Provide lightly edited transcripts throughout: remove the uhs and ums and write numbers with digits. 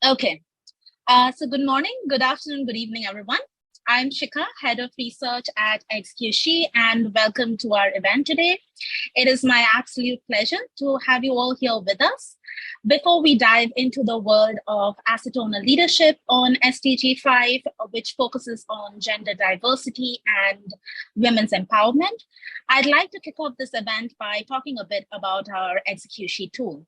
Okay, so good morning, good afternoon, good evening, everyone. I'm Shikha, Head of Research at ExecuShe, and welcome to our event today. It is my absolute pleasure to have you all here with us. Before we dive into the world of acetonal leadership on SDG5, which focuses on gender diversity and women's empowerment, I'd like to kick off this event by talking a bit about our ExecuShe tool.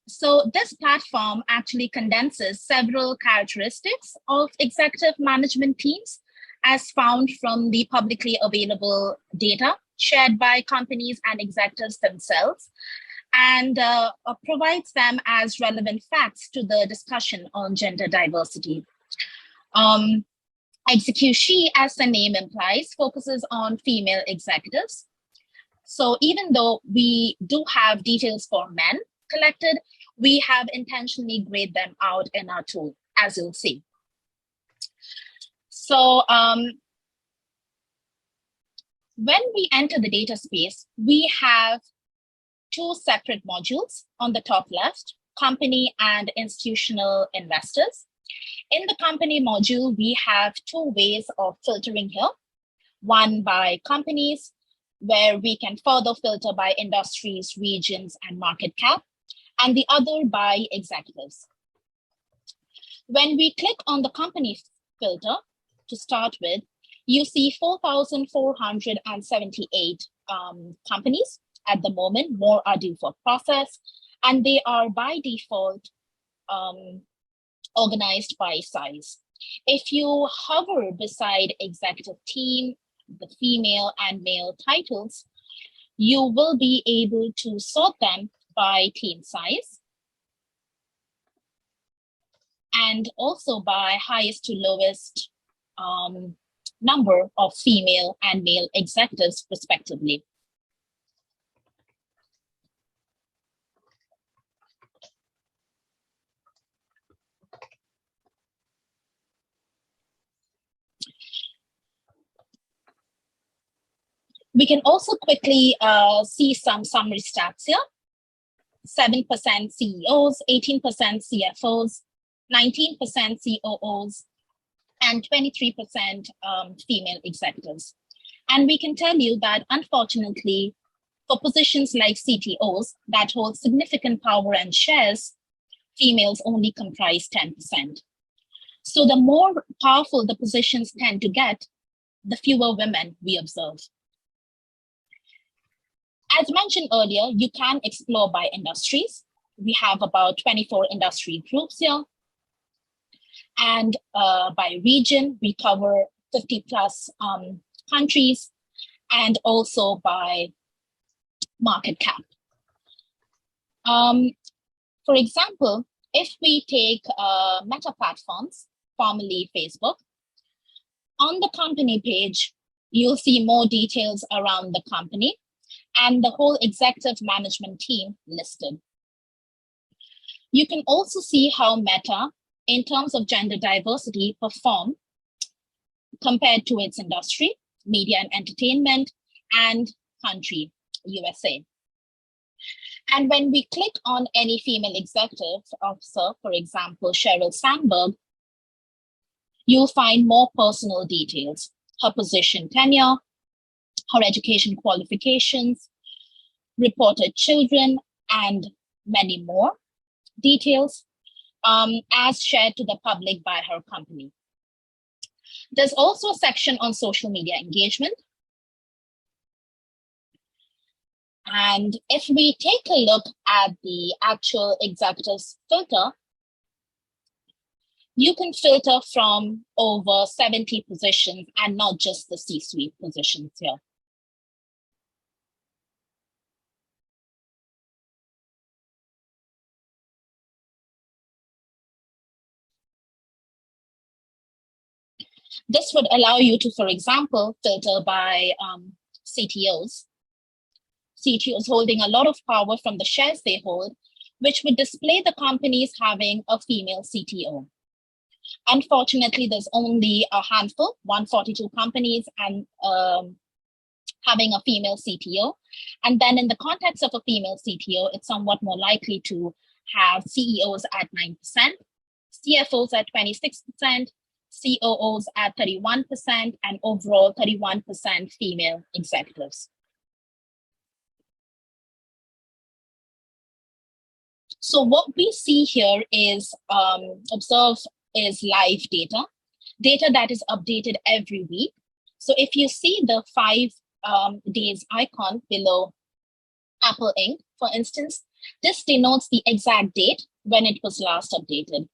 So this platform actually condenses several characteristics of executive management teams as found from the publicly available data shared by companies and executives themselves, and provides them as relevant facts to the discussion on gender diversity. ExecuShe, as the name implies, focuses on female executives. So even though we do have details for men collected, we have intentionally grayed them out in our tool, as you'll see. So when we enter the data space, we have two separate modules on the top left, company and institutional investors. In the company module, we have two ways of filtering here. One by companies, where we can further filter by industries, regions, and market cap, and the other by executives. When we click on the company filter to start with, you see 4,478 companies at the moment. More are due for process, and they are by default organized by size. If you hover beside executive team, the female and male titles, you will be able to sort them by team size and also by highest to lowest number of female and male executives respectively. We can also quickly see some summary stats here. 7% CEOs, 18% CFOs, 19% COOs, and 23% female executives. And we can tell you that, unfortunately, for positions like CTOs that hold significant power and shares, females only comprise 10%. So the more powerful the positions tend to get, the fewer women we observe. As mentioned earlier, you can explore by industries. We have about 24 industry groups here. And by region, we cover 50 plus countries, and also by market cap. For example, if we take Meta Platforms, formerly Facebook, on the company page, you'll see more details around the company and the whole executive management team listed. You can also see how Meta, in terms of gender diversity, perform compared to its industry, media and entertainment, and country, USA. And when we click on any female executive officer, for example, Sheryl Sandberg, you'll find more personal details, her position tenure, her education qualifications, reported children, and many more details as shared to the public by her company. There's also a section on social media engagement. And if we take a look at the actual executives filter, you can filter from over 70 positions and not just the C-suite positions here. This would allow you to, for example, filter by CTOs. CTOs holding a lot of power from the shares they hold, which would display the companies having a female CTO. Unfortunately, there's only a handful, 142 companies, and having a female CTO. And then in the context of a female CTO, it's somewhat more likely to have CEOs at 9%, CFOs at 26%, COOs at 31%, and overall 31% female executives. So what we see here is observe is live data that is updated every week. So if you see the 5 days icon below Apple Inc., for instance, this denotes the exact date when it was last updated.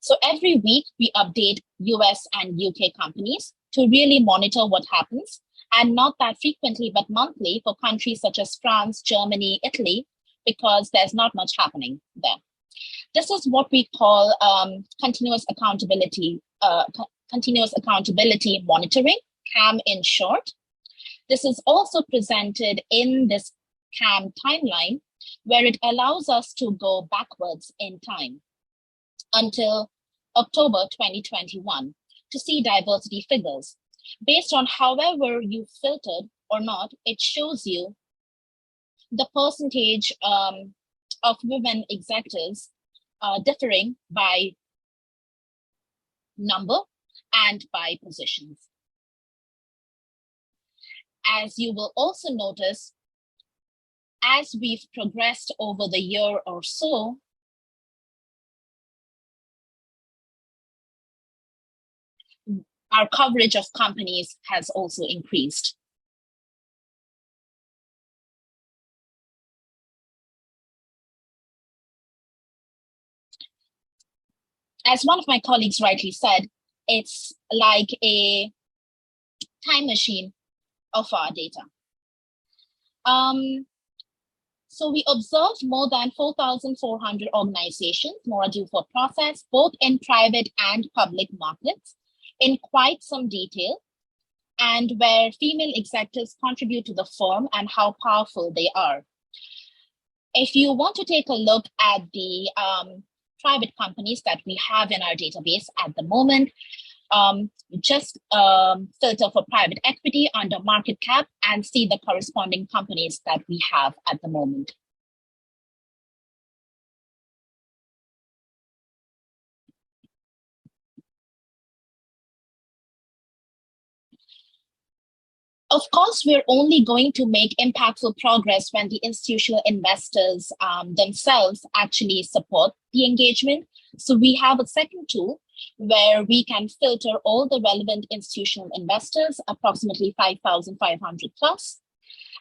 So every week we update US and UK companies to really monitor what happens, and not that frequently, but monthly for countries such as France, Germany, Italy, because there's not much happening there. This is what we call continuous accountability monitoring, CAM in short. This is also presented in this CAM timeline, where it allows us to go backwards in time until October 2021 to see diversity figures. Based on however you filtered or not, it shows you the percentage of women executives differing by number and by positions. As you will also notice, as we've progressed over the year or so, our coverage of companies has also increased. As one of my colleagues rightly said, it's like a time machine of our data. So we observed more than 4,400 organizations, more ado for process, both in private and public markets, in quite some detail, and where female executives contribute to the firm and how powerful they are. If you want to take a look at the private companies that we have in our database at the moment, just filter for private equity under market cap and see the corresponding companies that we have at the moment. Of course, we're only going to make impactful progress when the institutional investors themselves actually support the engagement. So we have a second tool where we can filter all the relevant institutional investors, approximately 5,500 plus.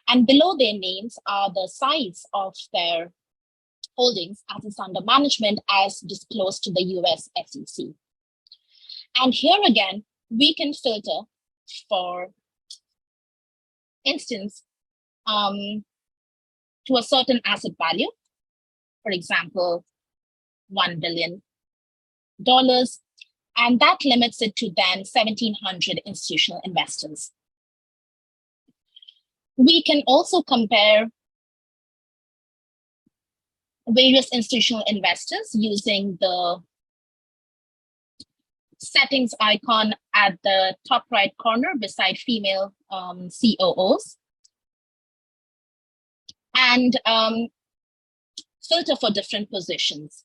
And below their names are the size of their holdings, assets under management, as disclosed to the US SEC. And here again, we can filter for instance, to a certain asset value, for example, $1 billion, and that limits it to then 1,700 institutional investors. We can also compare various institutional investors using the settings icon at the top right corner beside female COOs, and filter for different positions.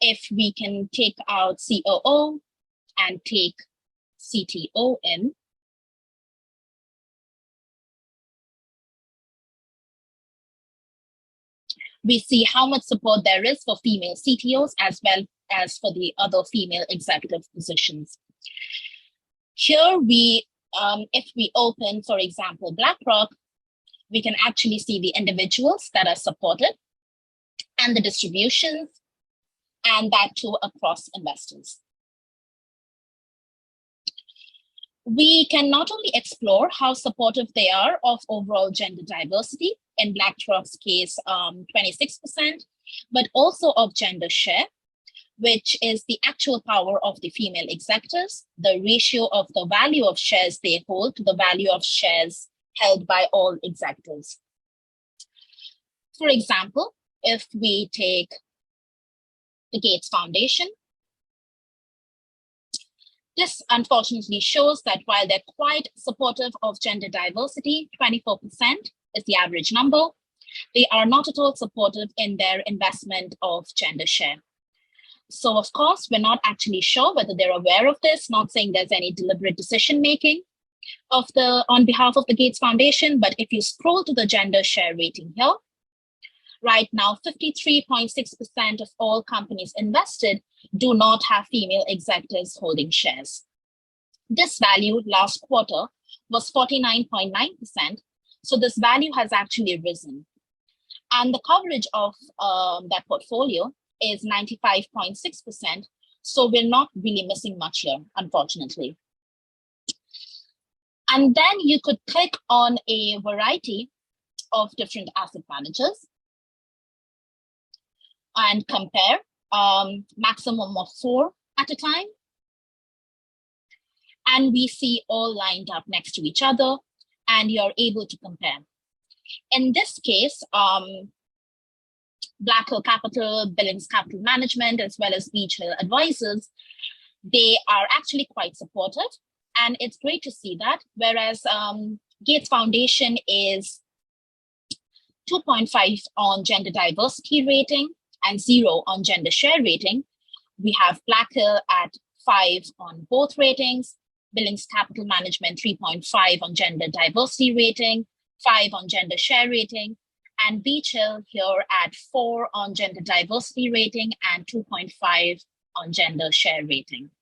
If we can take out COO and take CTO in, we see how much support there is for female CTOs as well as for the other female executive positions. Here we, if we open, for example, BlackRock, we can actually see the individuals that are supported and the distributions, and that too across investors. We can not only explore how supportive they are of overall gender diversity, in BlackRock's case, 26%, but also of gender share, which is the actual power of the female executives, the ratio of the value of shares they hold to the value of shares held by all executives. For example, if we take the Gates Foundation, this unfortunately shows that while they're quite supportive of gender diversity, 24% is the average number. They are not at all supportive in their investment of gender share. So of course, we're not actually sure whether they're aware of this, not saying there's any deliberate decision-making on behalf of the Gates Foundation, but if you scroll to the gender share rating here, right now, 53.6% of all companies invested do not have female executives holding shares. This value last quarter was 49.9%, so this value has actually risen. And the coverage of that portfolio is 95.6%, so we're not really missing much here, unfortunately. And then you could click on a variety of different asset managers and compare, maximum of 4 at a time. And we see all lined up next to each other, and you're able to compare. In this case, Black Hill Capital, Billings Capital Management, as well as Beach Hill Advisors, they are actually quite supportive. And it's great to see that. Whereas Gates Foundation is 2.5 on gender diversity rating and 0 on gender share rating. We have Black Hill at 5 on both ratings, Billings Capital Management 3.5 on gender diversity rating, 5 on gender share rating, and Beach Hill here at 4 on gender diversity rating and 2.5 on gender share rating.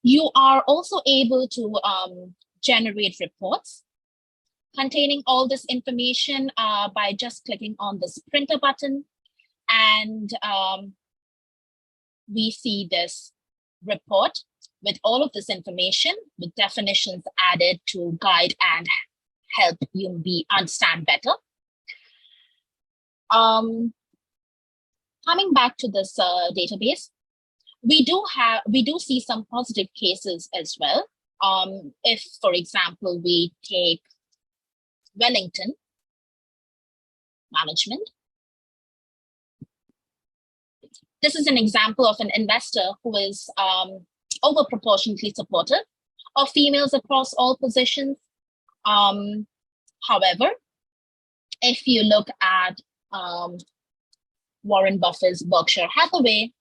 You are also able to generate reports containing all this information by just clicking on this printer button. And we see this report with all of this information with definitions added to guide and help you understand better. Coming back to this database, we do see some positive cases as well. If, for example, we take Wellington Management, this is an example of an investor who is over proportionately supportive of females across all positions. However, if you look at Warren Buffett's Berkshire Hathaway,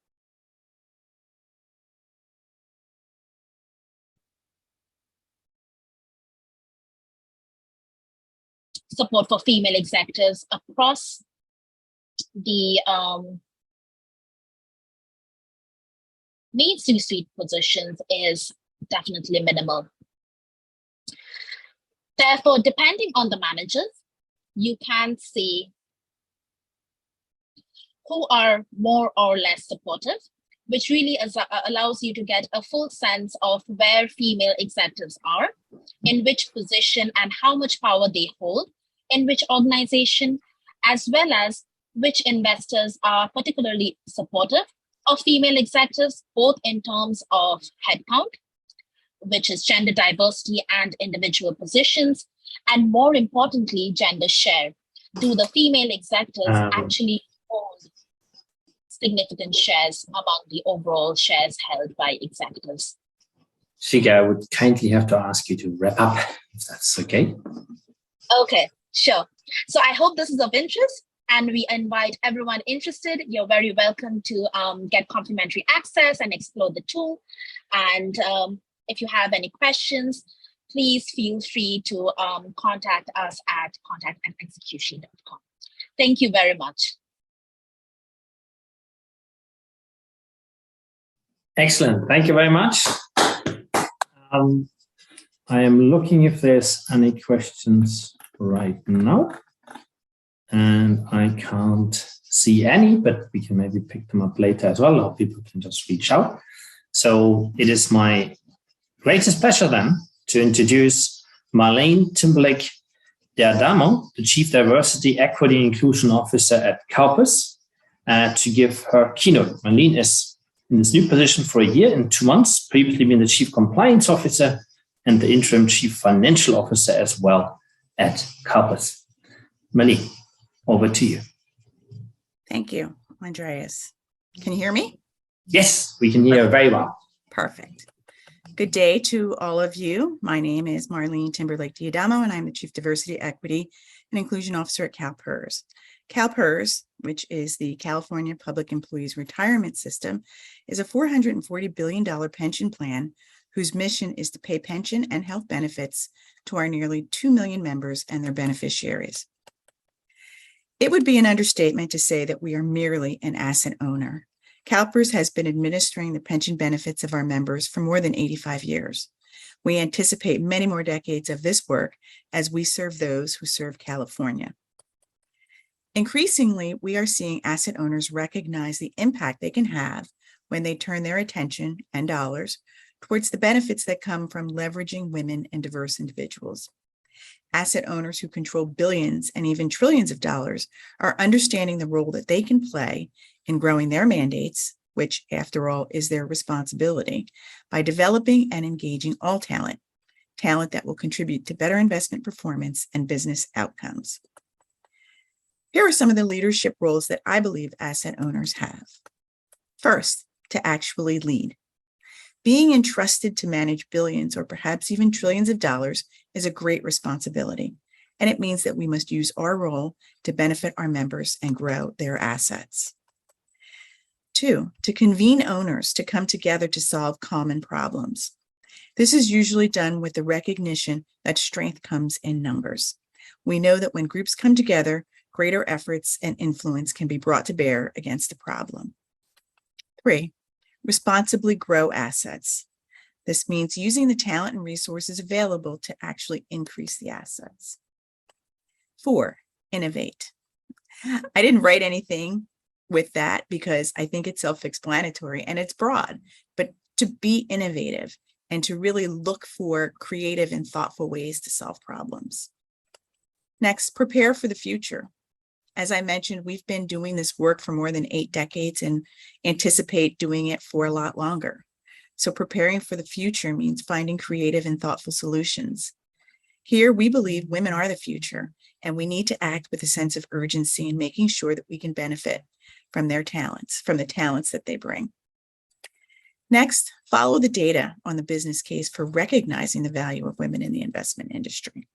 support for female executives across the main C-suite positions is definitely minimal. Therefore, depending on the managers, you can see who are more or less supportive, which really allows you to get a full sense of where female executives are, in which position and how much power they hold, in which organization, as well as which investors are particularly supportive of female executives, both in terms of headcount, which is gender diversity and individual positions, and more importantly, gender share. Do the female executives actually own significant shares among the overall shares held by executives? Shika, I would kindly have to ask you to wrap up, if that's okay. Okay, sure. So I hope this is of interest, and we invite everyone interested. You're very welcome to get complimentary access and explore the tool. And if you have any questions, please feel free to contact us at contact@execushe.com. Thank you very much. Excellent. Thank you very much. I am looking if there's any questions right now, and I can't see any, but we can maybe pick them up later as well, or people can just reach out. So it is my greatest pleasure then to introduce Marlene Timberlake D'Adamo, the Chief Diversity, Equity, and Inclusion Officer at CalPERS, to give her keynote. Marlene is in this new position for a year and 2 months, previously been the Chief Compliance Officer and the Interim Chief Financial Officer as well at CalPERS. Marlene, over to you. Thank you, Andreas. Can you hear me? Yes, we can hear very well. Perfect. Good day to all of you. My name is Marlene Timberlake D'Adamo, and I'm the Chief Diversity, Equity, an Inclusion Officer at CalPERS. CalPERS, which is the California Public Employees Retirement System, is a $440 billion pension plan whose mission is to pay pension and health benefits to our nearly 2 million members and their beneficiaries. It would be an understatement to say that we are merely an asset owner. CalPERS has been administering the pension benefits of our members for more than 85 years. We anticipate many more decades of this work as we serve those who serve California. Increasingly, we are seeing asset owners recognize the impact they can have when they turn their attention and dollars towards the benefits that come from leveraging women and diverse individuals. Asset owners who control billions and even trillions of dollars are understanding the role that they can play in growing their mandates, which, after all, is their responsibility, by developing and engaging all talent that will contribute to better investment performance and business outcomes. Here are some of the leadership roles that I believe asset owners have. First, to actually lead. Being entrusted to manage billions or perhaps even trillions of dollars is a great responsibility, and it means that we must use our role to benefit our members and grow their assets. Two, to convene owners to come together to solve common problems. This is usually done with the recognition that strength comes in numbers. We know that when groups come together, greater efforts and influence can be brought to bear against a problem. Three, responsibly grow assets. This means using the talent and resources available to actually increase the assets. Four, innovate. I didn't write anything with that because I think it's self-explanatory and it's broad, but to be innovative and to really look for creative and thoughtful ways to solve problems. Next, prepare for the future. As I mentioned, we've been doing this work for more than 8 decades and anticipate doing it for a lot longer. So preparing for the future means finding creative and thoughtful solutions. Here, we believe women are the future, and we need to act with a sense of urgency in making sure that we can benefit from their talents, from the talents that they bring. Next, follow the data on the business case for recognizing the value of women in the investment industry.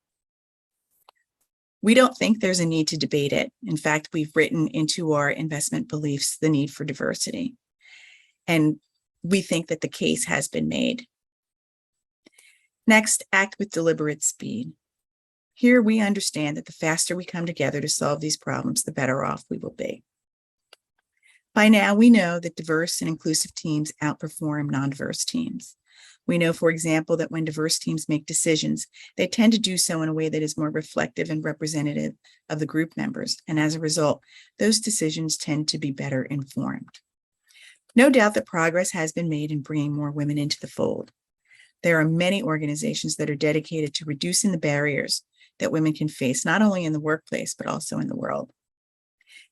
We don't think there's a need to debate it. In fact, we've written into our investment beliefs the need for diversity. And we think that the case has been made. Next, act with deliberate speed. Here we understand that the faster we come together to solve these problems, the better off we will be. By now, we know that diverse and inclusive teams outperform non-diverse teams. We know, for example, that when diverse teams make decisions, they tend to do so in a way that is more reflective and representative of the group members. And as a result, those decisions tend to be better informed. No doubt that progress has been made in bringing more women into the fold. There are many organizations that are dedicated to reducing the barriers that women can face, not only in the workplace, but also in the world.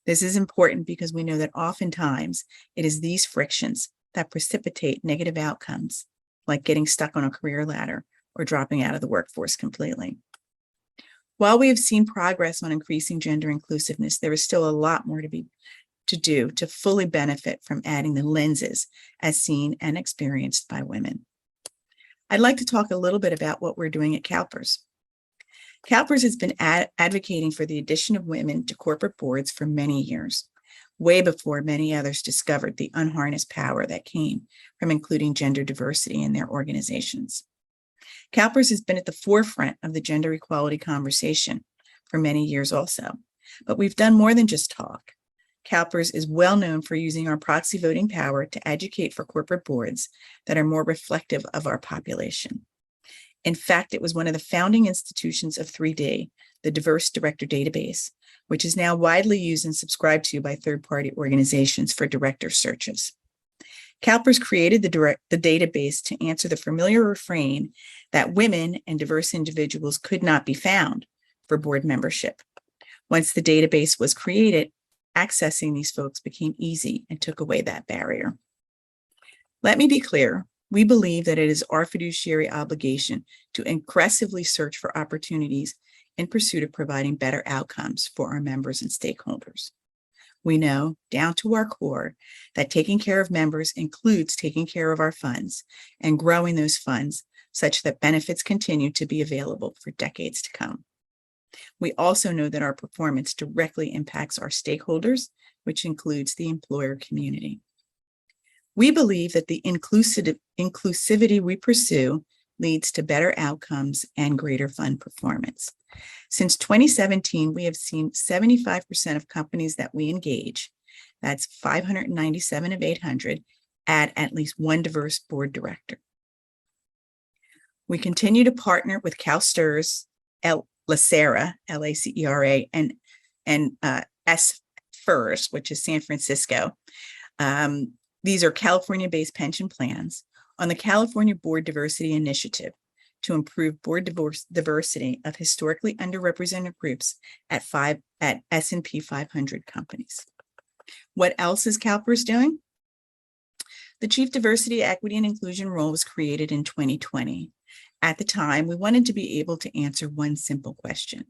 This is important because we know that oftentimes it is these frictions that precipitate negative outcomes, like getting stuck on a career ladder or dropping out of the workforce completely. While we have seen progress on increasing gender inclusiveness, there is still a lot more to do to fully benefit from adding the lenses as seen and experienced by women. I'd like to talk a little bit about what we're doing at CalPERS. CalPERS has been advocating for the addition of women to corporate boards for many years, way before many others discovered the unharnessed power that came from including gender diversity in their organizations. CalPERS has been at the forefront of the gender equality conversation for many years also, but we've done more than just talk. CalPERS is well known for using our proxy voting power to advocate for corporate boards that are more reflective of our population. In fact, it was one of the founding institutions of 3D, the Diverse Director Database, which is now widely used and subscribed to by third-party organizations for director searches. CalPERS created the database to answer the familiar refrain that women and diverse individuals could not be found for board membership. Once the database was created, accessing these folks became easy and took away that barrier. Let me be clear. We believe that it is our fiduciary obligation to aggressively search for opportunities in pursuit of providing better outcomes for our members and stakeholders. We know, down to our core, that taking care of members includes taking care of our funds and growing those funds such that benefits continue to be available for decades to come. We also know that our performance directly impacts our stakeholders, which includes the employer community. We believe that the inclusivity we pursue leads to better outcomes and greater fund performance. Since 2017, we have seen 75% of companies that we engage, that's 597 of 800, add at least one diverse board director. We continue to partner with CalSTRS, LACERA, LACERA, and SCERS, which is San Francisco. These are California-based pension plans on the California Board Diversity Initiative to improve board diversity of historically underrepresented groups at S&P 500 companies. What else is CalPERS doing? The Chief Diversity, Equity, and Inclusion role was created in 2020. At the time, we wanted to be able to answer one simple question,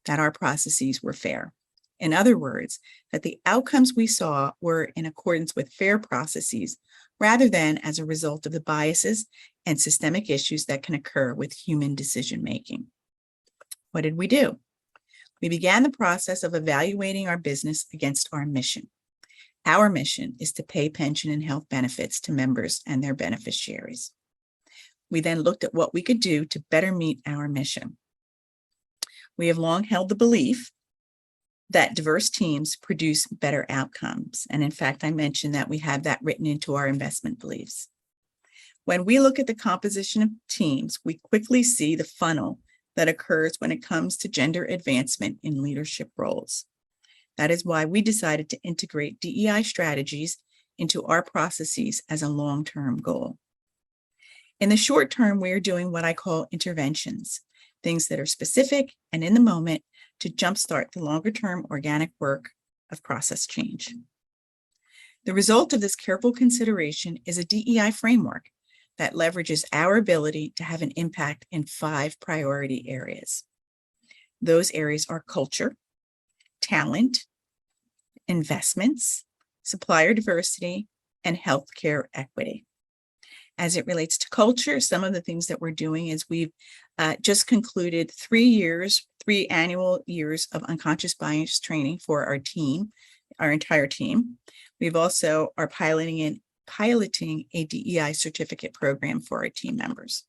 that our processes were fair. In other words, that the outcomes we saw were in accordance with fair processes rather than as a result of the biases and systemic issues that can occur with human decision-making. What did we do? We began the process of evaluating our business against our mission. Our mission is to pay pension and health benefits to members and their beneficiaries. We then looked at what we could do to better meet our mission. We have long held the belief that diverse teams produce better outcomes. And in fact, I mentioned that we have that written into our investment beliefs. When we look at the composition of teams, we quickly see the funnel that occurs when it comes to gender advancement in leadership roles. That is why we decided to integrate DEI strategies into our processes as a long-term goal. In the short term, we are doing what I call interventions, things that are specific and in the moment to jumpstart the longer-term organic work of process change. The result of this careful consideration is a DEI framework that leverages our ability to have an impact in 5 priority areas. Those areas are culture, talent, investments, supplier diversity, and healthcare equity. As it relates to culture, some of the things that we're doing is we've just concluded 3 annual years of unconscious bias training for our team, our entire team. We've also are piloting a DEI certificate program for our team members.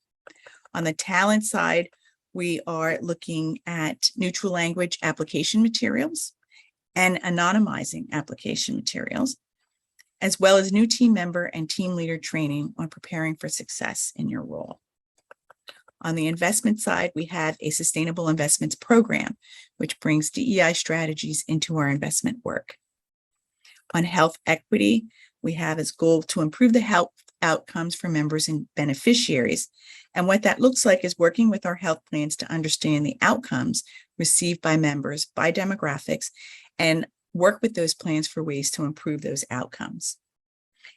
On the talent side, we are looking at neutral language application materials and anonymizing application materials, as well as new team member and team leader training on preparing for success in your role. On the investment side, we have a sustainable investments program, which brings DEI strategies into our investment work. On health equity, we have as goal to improve the health outcomes for members and beneficiaries. And what that looks like is working with our health plans to understand the outcomes received by members, by demographics, and work with those plans for ways to improve those outcomes.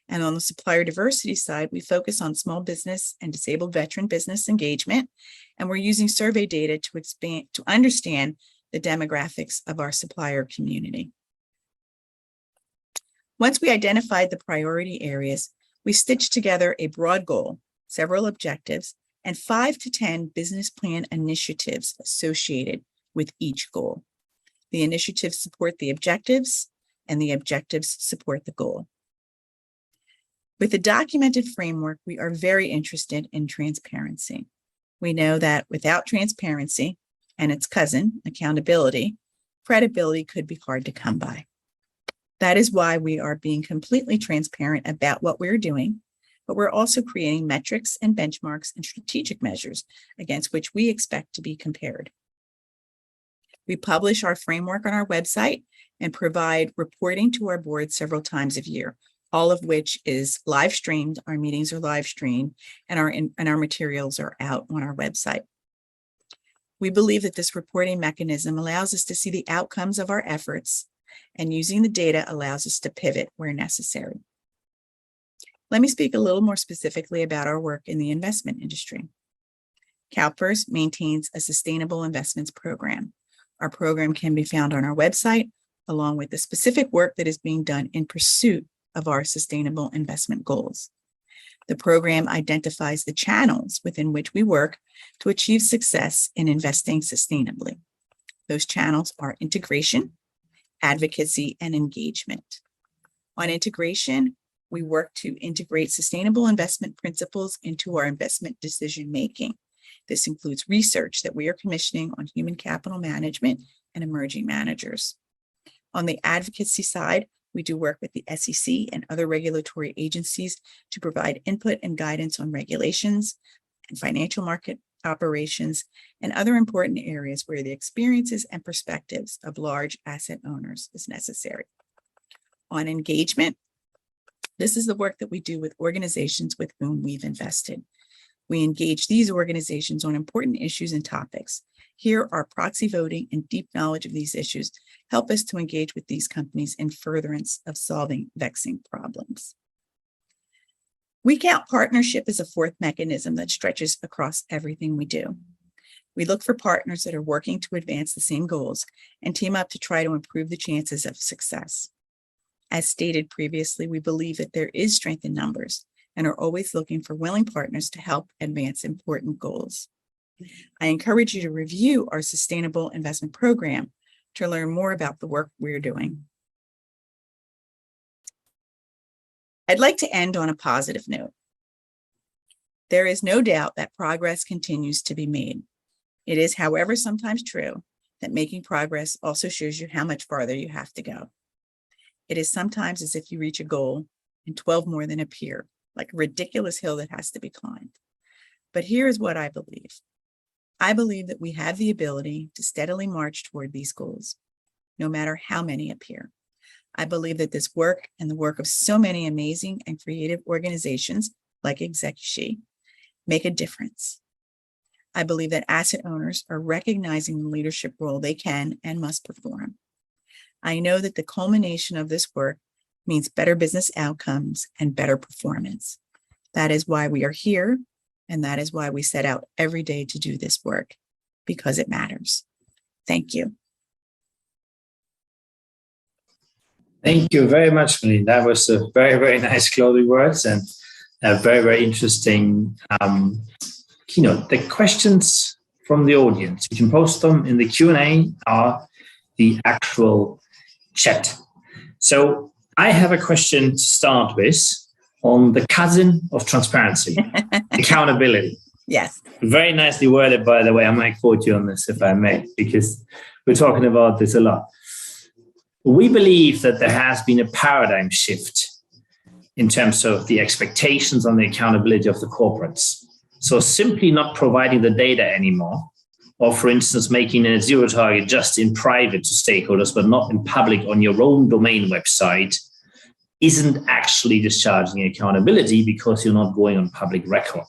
And on the supplier diversity side, we focus on small business and disabled veteran business engagement, and we're using survey data to understand the demographics of our supplier community. Once we identified the priority areas, we stitched together a broad goal, several objectives, and 5 to 10 business plan initiatives associated with each goal. The initiatives support the objectives, and the objectives support the goal. With the documented framework, we are very interested in transparency. We know that without transparency and its cousin, accountability, credibility could be hard to come by. That is why we are being completely transparent about what we're doing, but we're also creating metrics and benchmarks and strategic measures against which we expect to be compared. We publish our framework on our website and provide reporting to our board several times a year, all of which is live streamed. Our meetings are live streamed, and our materials are out on our website. We believe that this reporting mechanism allows us to see the outcomes of our efforts, and using the data allows us to pivot where necessary. Let me speak a little more specifically about our work in the investment industry. CalPERS maintains a sustainable investments program. Our program can be found on our website, along with the specific work that is being done in pursuit of our sustainable investment goals. The program identifies the channels within which we work to achieve success in investing sustainably. Those channels are integration, advocacy, and engagement. On integration, we work to integrate sustainable investment principles into our investment decision-making. This includes research that we are commissioning on human capital management and emerging managers. On the advocacy side, we do work with the SEC and other regulatory agencies to provide input and guidance on regulations and financial market operations and other important areas where the experiences and perspectives of large asset owners is necessary. On engagement, this is the work that we do with organizations with whom we've invested. We engage these organizations on important issues and topics. Here, our proxy voting and deep knowledge of these issues help us to engage with these companies in furtherance of solving vexing problems. We count partnership as a fourth mechanism that stretches across everything we do. We look for partners that are working to advance the same goals and team up to try to improve the chances of success. As stated previously, we believe that there is strength in numbers and are always looking for willing partners to help advance important goals. I encourage you to review our sustainable investment program to learn more about the work we're doing. I'd like to end on a positive note. There is no doubt that progress continues to be made. It is, however, sometimes true that making progress also shows you how much farther you have to go. It is sometimes as if you reach a goal and 12 more than appear, like a ridiculous hill that has to be climbed. But here is what I believe. I believe that we have the ability to steadily march toward these goals, no matter how many appear. I believe that this work and the work of so many amazing and creative organizations like ExecuShe make a difference. I believe that asset owners are recognizing the leadership role they can and must perform. I know that the culmination of this work means better business outcomes and better performance. That is why we are here, and that is why we set out every day to do this work, because it matters. Thank you. Thank you very much, Marlene. That was a very, very nice closing words and a very, very interesting keynote. The questions from the audience, you can post them in the Q&A or the actual chat. So I have a question to start with on the cousin of transparency, accountability. Yes. Very nicely worded, by the way. I might quote you on this if I may, because we're talking about this a lot. We believe that there has been a paradigm shift in terms of the expectations on the accountability of the corporates. So simply not providing the data anymore, or for instance, making a zero target just in private to stakeholders, but not in public on your own domain website, isn't actually discharging accountability because you're not going on public record.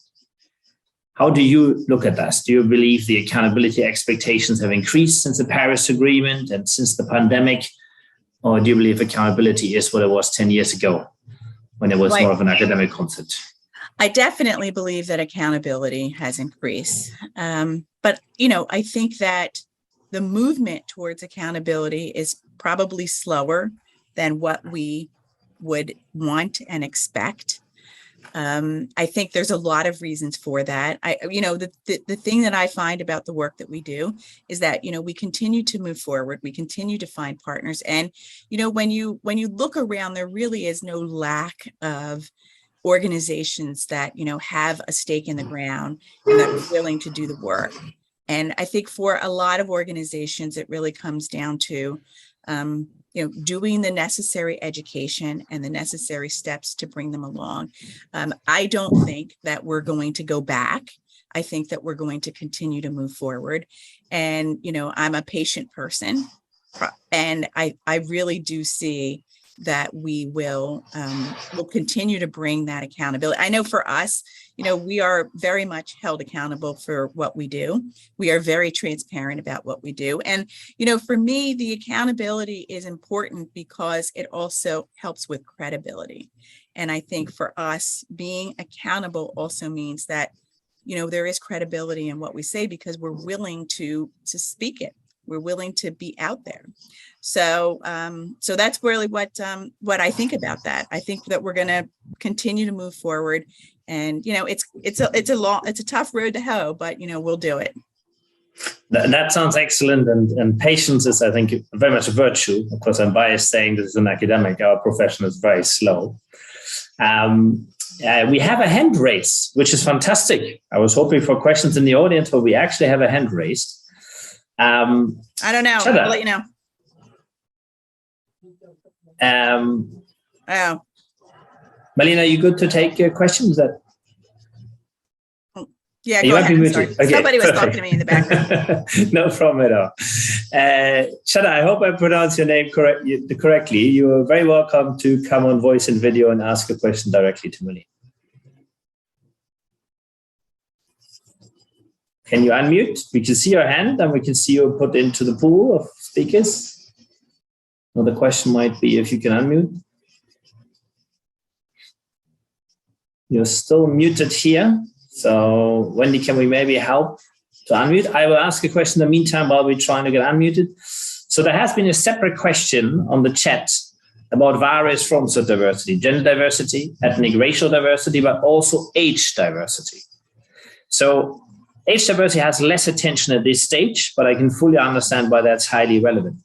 How do you look at this? Do you believe the accountability expectations have increased since the Paris Agreement and since the pandemic? Or do you believe accountability is what it was 10 years ago when it was more of an academic concept? I definitely believe that accountability has increased. But, I think that the movement towards accountability is probably slower than what we would want and expect. I think there's a lot of reasons for that. The thing that I find about the work that we do is that, we continue to move forward. We continue to find partners. And, when you look around, there really is no lack of organizations that, have a stake in the ground and that are willing to do the work. And I think for a lot of organizations, it really comes down to, doing the necessary education and the necessary steps to bring them along. I don't think that we're going to go back. I think that we're going to continue to move forward. And, I'm a patient person, and I really do see that we will continue to bring that accountability. I know for us, we are very much held accountable for what we do. We are very transparent about what we do. And, for me, the accountability is important because it also helps with credibility. And I think for us, being accountable also means that, there is credibility in what we say because we're willing to speak it. We're willing to be out there. So that's really what I think about that. I think that we're going to continue to move forward, and it's a tough road to hoe, but we'll do it. That sounds excellent, and patience is, I think, very much a virtue. Of course, I'm biased saying this is an academic. Our profession is very slow. We have a hand raise, which is fantastic. I was hoping for questions in the audience, but we actually have a hand raised. I don't know. I'll let you know. Marlene, are you good to take questions? Yeah, go ahead. Okay, somebody was talking to me in the background. No problem at all. Shada, I hope I pronounced your name correctly. You are very welcome to come on voice and video and ask a question directly to Marlene. Can you unmute? We can see your hand and we can see you put into the pool of speakers. Another question might be if you can unmute. You're still muted here. So Wendy, can we maybe help to unmute? I will ask a question in the meantime while we're trying to get unmuted. So there has been a separate question on the chat about various forms of diversity, gender diversity, ethnic racial diversity, but also age diversity. So age diversity has less attention at this stage, but I can fully understand why that's highly relevant.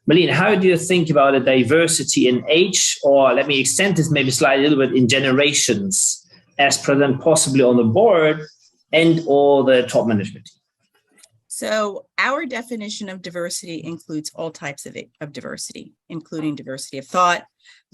Marlene, how do you think about a diversity in age, or let me extend this maybe slightly a little bit in generations, as present possibly on the board and or the top management team? So our definition of diversity includes all types of diversity, including diversity of thought,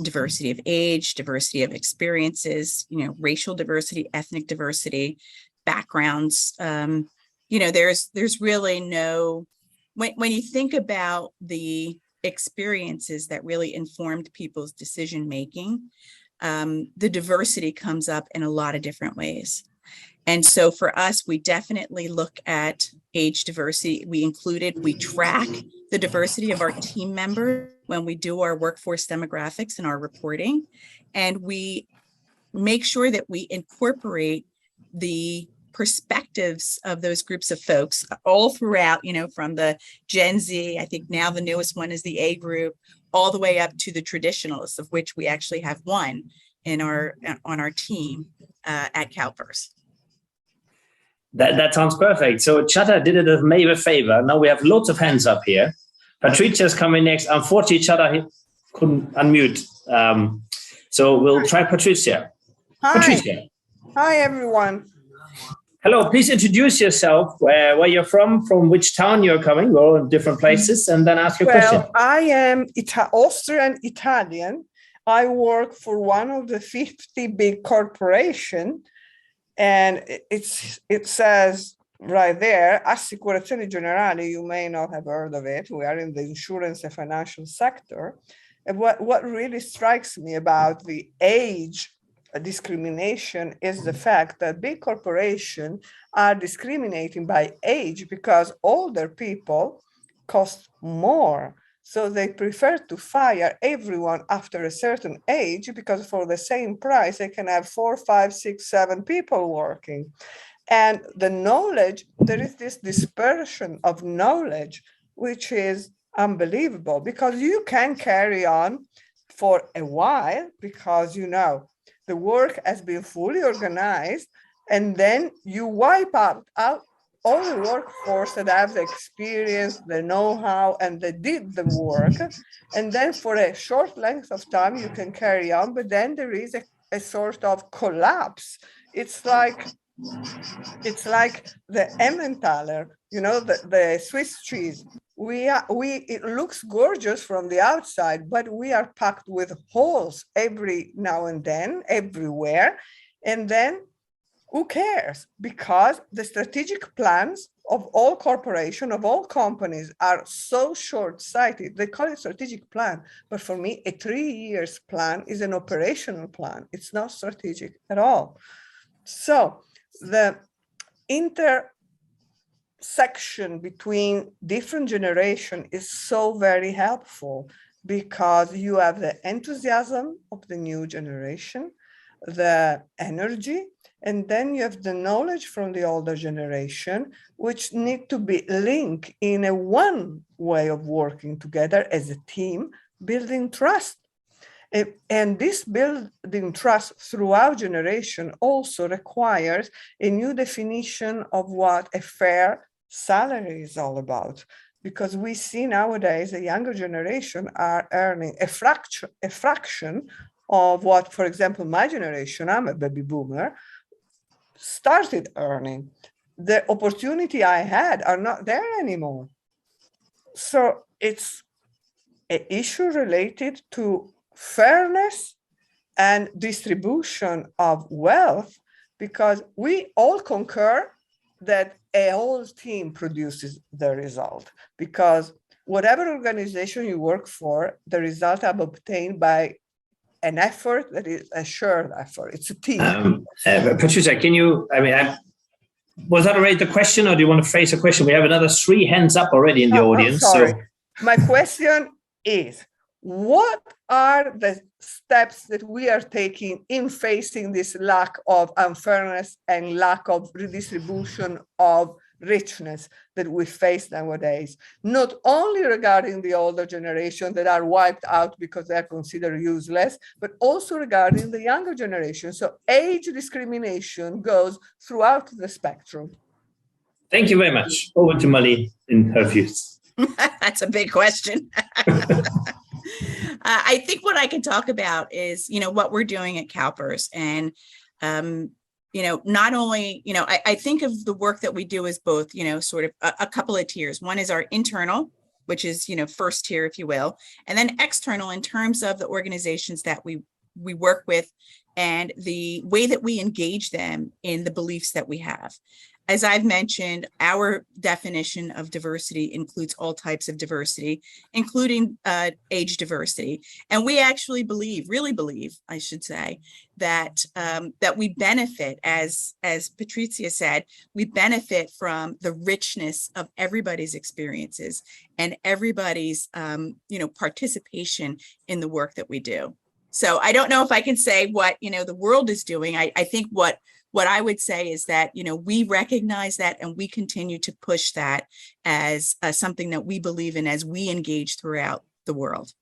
diversity of age, diversity of experiences, racial diversity, ethnic diversity, backgrounds. There's really no, when you think about the experiences that really informed people's decision making, the diversity comes up in a lot of different ways. And so for us, we definitely look at age diversity. We track the diversity of our team members when we do our workforce demographics and our reporting. And we make sure that we incorporate the perspectives of those groups of folks all throughout, from the Gen Z, I think now the newest one is the A group, all the way up to the traditionalists, of which we actually have one on our team at CalPERS. That sounds perfect. So Chata did it as maybe a favor. Now we have lots of hands up here. Patricia's coming next. Unfortunately, Chata couldn't unmute. So we'll try Patricia. Hi. Patricia. Hi, everyone. Hello, please introduce yourself, where you're from which town you're coming. We're all in different places, and then ask your question. Well, I am Austrian Italian. I work for one of the 50 big corporations, and it says right there, Assicurazioni Generali. You may not have heard of it. We are in the insurance and financial sector. And what really strikes me about the age discrimination is the fact that big corporations are discriminating by age because older people cost more. So they prefer to fire everyone after a certain age because for the same price, they can have 4, 5, 6, 7 people working. And the knowledge, there is this dispersion of knowledge, which is unbelievable because you can carry on for a while because, the work has been fully organized, and then you wipe out all the workforce that have the experience, the know-how, and they did the work. And then for a short length of time, you can carry on, but then there is a sort of collapse. It's like the Emmentaler, the Swiss cheese. It looks gorgeous from the outside, but we are packed with holes every now and then, everywhere. And then who cares? Because the strategic plans of all corporations, of all companies are so short-sighted. They call it strategic plan. But for me, a 3-year plan is an operational plan. It's not strategic at all. So the intersection between different generations is so very helpful because you have the enthusiasm of the new generation, the energy, and then you have the knowledge from the older generation, which need to be linked in a one way of working together as a team, building trust. And this building trust throughout generation also requires a new definition of what a fair salary is all about. Because we see nowadays the younger generation are earning a fraction of what, for example, my generation, I'm a baby boomer, started earning. The opportunity I had are not there anymore. So it's an issue related to fairness and distribution of wealth, because we all concur that a whole team produces the result, because whatever organization you work for, the result are obtained by an effort that is a shared effort. It's a team. Patricia, can you, was that already the question, or do you want to phrase a question? We have another 3 hands up already in the audience. Sorry. So my question is, what are the steps that we are taking in facing this lack of unfairness and lack of redistribution of richness that we face nowadays, not only regarding the older generation that are wiped out because they are considered useless, but also regarding the younger generation? So age discrimination goes throughout the spectrum. thank you very much. Over to Marlene in her views. That's a big question. I think what I can talk about is, what we're doing at CalPERS. And, not only, I think of the work that we do as both, sort of a couple of tiers. One is our internal, which is, first tier, if you will, and then external in terms of the organizations that we work with and the way that we engage them in the beliefs that we have. As I've mentioned, our definition of diversity includes all types of diversity, including age diversity. And we actually really believe, I should say, that that we benefit, as Patricia said, we benefit from the richness of everybody's experiences and everybody's participation in the work that we do. So I don't know if I can say what the world is doing. I think what I would say is that, we recognize that and we continue to push that as something that we believe in as we engage throughout the world.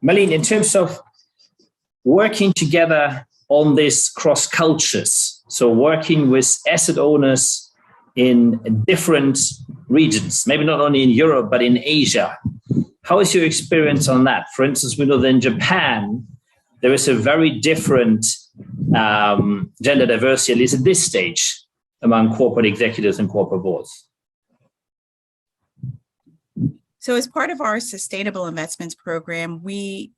Marlene, in terms of working together on this cross cultures, so working with asset owners in different regions, maybe not only in Europe, but in Asia, how is your experience on that? For instance, we know that in Japan, there is a very different gender diversity, at least at this stage, among corporate executives and corporate boards. So as part of our sustainable investments program, we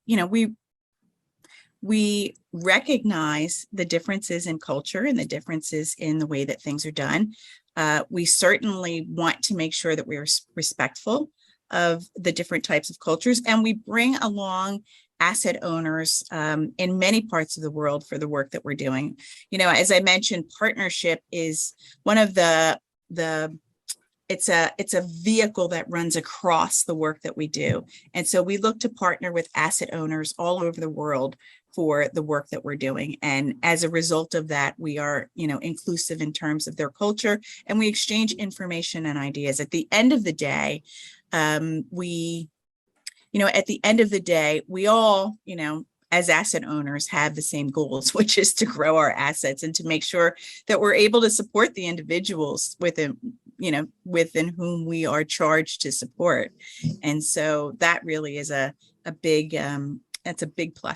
recognize the differences in culture and the differences in the way that things are done. We certainly want to make sure that we're respectful of the different types of cultures, and we bring along asset owners in many parts of the world for the work that we're doing. As I mentioned, partnership is one of it's a vehicle that runs across the work that we do. And so we look to partner with asset owners all over the world for the work that we're doing. And as a result of that, we are, inclusive in terms of their culture, and we exchange information and ideas. At the end of the day, we all, as asset owners have the same goals, which is to grow our assets and to make sure that we're able to support the individuals within whom we are charged to support. And so that really is a big plus.